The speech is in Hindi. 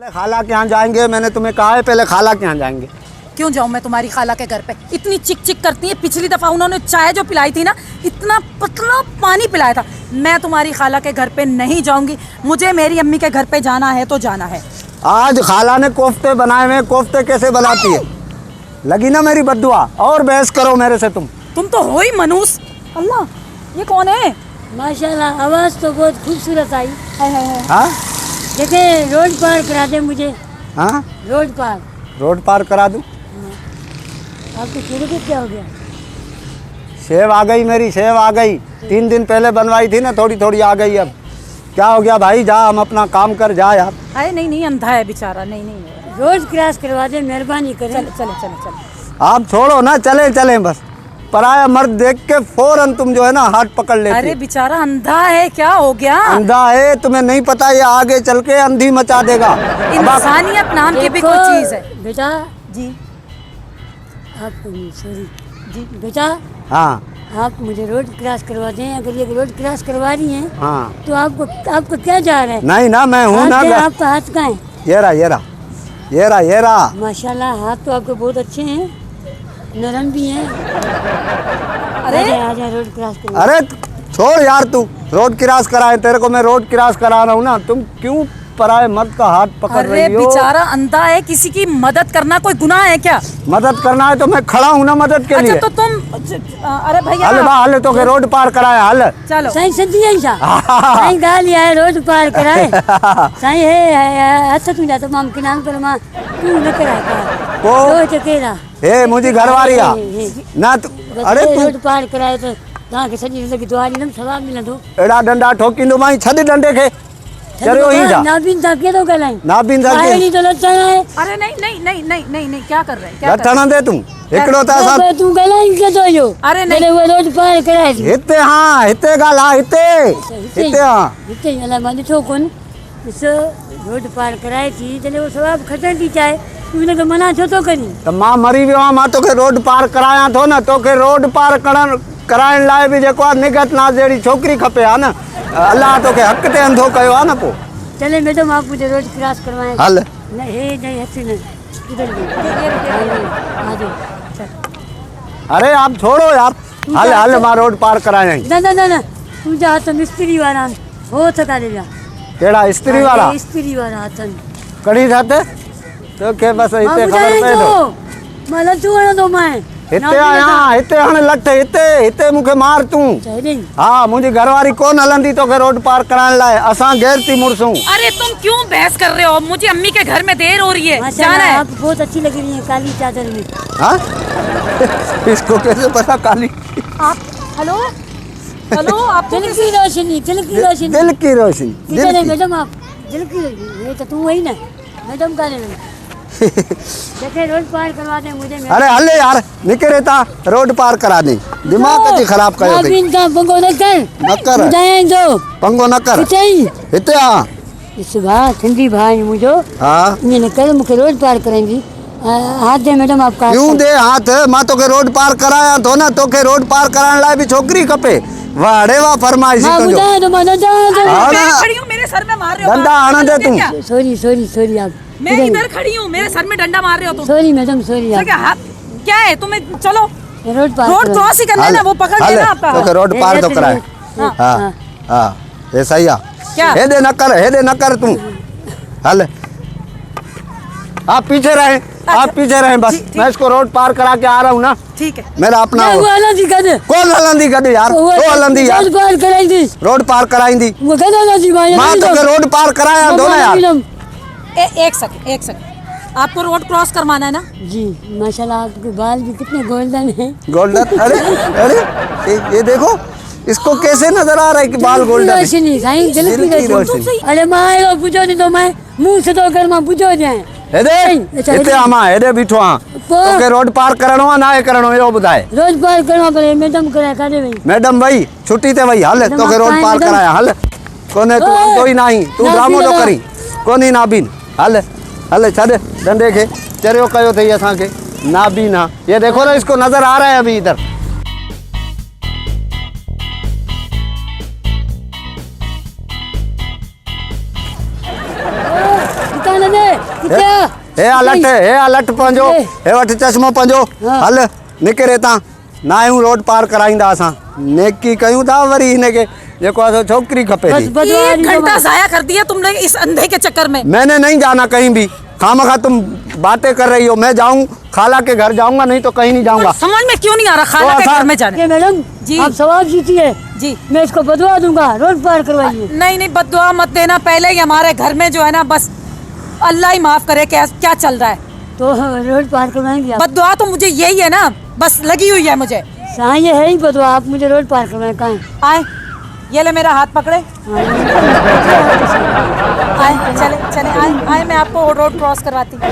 पहले खाला के यहाँ जाएंगे, मैंने तुम्हें कहा है पहले खाला के यहाँ जाएंगे। क्यों जाऊं मैं तुम्हारी खाला के घर पे? इतनी चिक चिक करती है। पिछली दफा उन्होंने चाय जो पिलाई थी ना, इतना पतला पानी पिलाया था। मैं तुम्हारी खाला के घर पे नहीं जाऊंगी। मुझे मेरी अम्मी के घर पे जाना है तो जाना है। आज खाला ने कोफ्ते बनाए हुए, कोफ्ते कैसे बनाती है? लगी ना मेरी बद्दुआ, और बहस करो मेरे से तुम तो हो ही मनूस। अल्लाह, ये कौन है? माशाल्लाह, आवाज़ तो बहुत खूबसूरत आई। हाँ देखे, रोड पार करा दे मुझे। हाँ, रोड पार करा दूँ? आपके चेहरे को क्या हो गया? सेव आ गई, मेरी सेव आ गई। 3 दिन पहले बनवाई थी ना, थोड़ी थोड़ी आ गई। अब क्या हो गया भाई? जा, हम अपना काम कर, जा यार। अरे नहीं, अंधा है बेचारा। नहीं। रोड क्रॉस करवा दे, मेहरबानी करें। चले। आप छोड़ो ना, चले बस। पराया मर्द देख के फौरन तुम जो है ना हाथ पकड़ लेते। अरे बेचारा अंधा है, क्या हो गया? अंधा है, तुम्हें नहीं पता ये आगे चल के अंधी मचा देगा। इंसानियत नाम की भी कोई चीज है। बेटा जी सॉरी जी बेटा, हाँ आप मुझे रोड क्रॉस करवा दें। अगर ये रोड क्रॉस करवा रही हैं हाँ, तो आपको क्या जा रहा है? नहीं ना, मैं हूँ ना। आपका हाथ कहाँ है? ये रहा। माशाल्लाह, हाथ तो आपके बहुत अच्छे हैं, नरम भी हैं। अरे आजा रोड क्रॉस करवा। अरे छोड़ यार, तू रोड क्रॉस कराए, तेरे को मैं रोड क्रॉस करा रहा हूँ ना। तुम क्यों पराए मर्द का हाथ पकड़ अरे रही हो? बेचारा अंधा है, किसी की मदद करना कोई गुनाह है क्या? मदद करना है तो मैं खड़ा हूँ ना मदद के लिए। अच्छा तो तुम, अरे भैया हल तो के रोड पार कराया, हल चलो। साईं सदी है सा साईं गाल है रोड पार कराए। साईं है अच्छा तू जा, तो माम के नाम पर मां तू न कराए को तो चकेरा ए मुझी घरवारी आ ना तू। अरे तू रोड पार कराए तो ता के सजी लगी दुआरी नम सवाब मिलंदो। एड़ा डंडा ठोकींदो माई, छद डंडे के चरियो ही जा। नाबिन ता के तो गलाई नाबिन ता के नहीं तो लचना है। अरे नहीं, क्या कर रहे हैं? क्या कर लठण दे तुम एकड़ो ता सा। तू गलाई के तो जो। अरे नहीं। मेरे वो रोड पार कराए हिते हाँ, हिते गाला, हिते हाँ। हिते अला माने तो कोन इस रोड पार कराए थी तने वो सवाब खटण थी चाहे तूने के मना छो तो करी। त मां मरी वियो, मां तोखे रोड पार कराया थो न। तोखे रोड पार कराइण लाइ बि जेको आहे निगत नाज़ जहिड़ी छोकिरी खपे हा न। अल्लाह तोखे हक़ ते अंधो कयो आहे न। पोइ चले मैडम आप मुझे रोड क्रॉस करवाएं। हल नहीं हसी नहीं किधर गई? आ जाओ। अरे आप छोड़ो यार, हल मां रोड पार कराया। ना तू जा तो मिस्त्री वाला हो सका दे जा। केड़ा स्त्री वाला? स्त्री वाला हाथन कड़ी ठाते तोखे बस हिते खबर पए थो। मला तू आयो तो मैं हिते आया, हिते हाणे लठ, हिते मूंखे मार तूं। हाँ, मुंहिंजी घरवारी कोन हलंदी तोखे रोड पार कराइण लाइ। असां गैरती मुड़सूं। अरे तुम क्यों बहस कर रहे हो? मुझे अम्मी के घर में देर हो रही है, जाना है। आप बहुत अच्छी लग रही हैं काली चादर में। हाँ इसको कैसे पता काली? आप हेलो आप दिल की रोशनी दिल की रोशनी मैडम, आप दिल की रोशनी। ये तो तू वही ना मैडम का ले देखे रोड पार करवा दे मुझे। अरे हले यार, निकरे ता रोड पार करा दे। दिमाग कति खराब कयो थई। पंगो न कर बुधाएं जो पंगो न कर। हिते आ इस बार ठंडी भाई मुझो। हाँ ये न कर, मुझे रोड पार करेंगी। हाथ दे मैडम आपका। क्यों दे हाथ? मां तोखे रोड पार कराया थो न। तोखे रोड पार कराइण लाइ बि छोकिरी खपे। वाड़े वाह फरमाइश तुंहिंजो। खड़ी हूँ, मेरे सर में मार रहे हो। डंडा आने दे तू। सॉरी आप। मैं इधर खड़ी हूँ, मेरे सर में डंडा मार रहे हो तुम। सॉरी मैडम, सॉरी आप। क्या है तुम्हें? चलो रोड क्रॉस ही करना है ना, वो पकड़ लेना आपका। तोखे रोड पार तो कराए। हाँ ये सही है। क्या हेदे न कर तू। हल आप पीछे रहे बस। मैं इसको रोड पार करा के आ रहा हूँ ना। ठीक है। मेरा अपना वो हलंदी गद। कौन हलंदी गड यार? वो हलंदी यार। रोड पार कराईंदी। रोड पार कराईंदी। वो गदा नदी भाई। मां तोखे रोड पार कराया दो ना यार। एक सेकंड, आपको रोड क्रॉस करवाना है ना? जी माशाल्लाह, आपके बाल भी कितने गोल्डन हैं। गोल्डन? अरे ये देखो, इसको कैसे नजर आ रहा है कि बाल गोल्डन है? रोशनी साईं, दिल की रोशनी। अरे मां आयो पूछो नहीं तो मैं मुंह से तो कर मां पूछो जाए। हिते आमा हेडे बीठो हां। तोखे रोड पार करणो है ना करणो यो बुधाए? रोड पार करवा पड़े। मैडम कराए काडे वई। मैडम भाई छुट्टी ते वई। हल तोखे रोड पार कराया। हल कोने तू कोई नहीं, तू ड्रामो तो करी कोनी नाबीन। हल छॾ डंडे के चरियो कयो थई असां के नाबीन। हाँ ये देखो ना, इसको नजर आ रहा है अभी इधर। दुकान दे हे अलट पंहिंजो हे वठ चश्मो पंहिंजो हाँ। हल निकिरे तां ना आहियूं रोड पार कराईंदा असां नेकी कयूं था वरी हिनखे जेको असां छोकिरी खपे बस थी बदवा एक नहीं घंटा तो जाया कर दिया तुमने इस अंधे के चक्कर में। मैंने नहीं जाना कहीं भी खामखा तुम बातें कर रही हो मैं जाऊं खाला के घर जाऊंगा नहीं तो कहीं नहीं जाऊंगा समझ में क्यों नहीं आ रहा खाला तो के ऐसा- घर में जाने। ये मैडम जी। आप सवाल जीती है जी मैं इसको बदवा दूंगा रोड पार करवाइए। नहीं नहीं बद्दुआ मत देना। पहले ही हमारे घर में जो है ना बस अल्लाह ही माफ करे क्या क्या चल रहा है। तो रोड पार करवाएंगे आप। बद्दुआ तो मुझे यही है ना बस लगी हुई है मुझे। हाँ ये है ही बदवा आप मुझे रोड पार करवाएं कहाँ हैं? आए ये ले मेरा हाथ पकड़े आए चले चले आए आए मैं आपको रोड क्रॉस करवाती हूँ।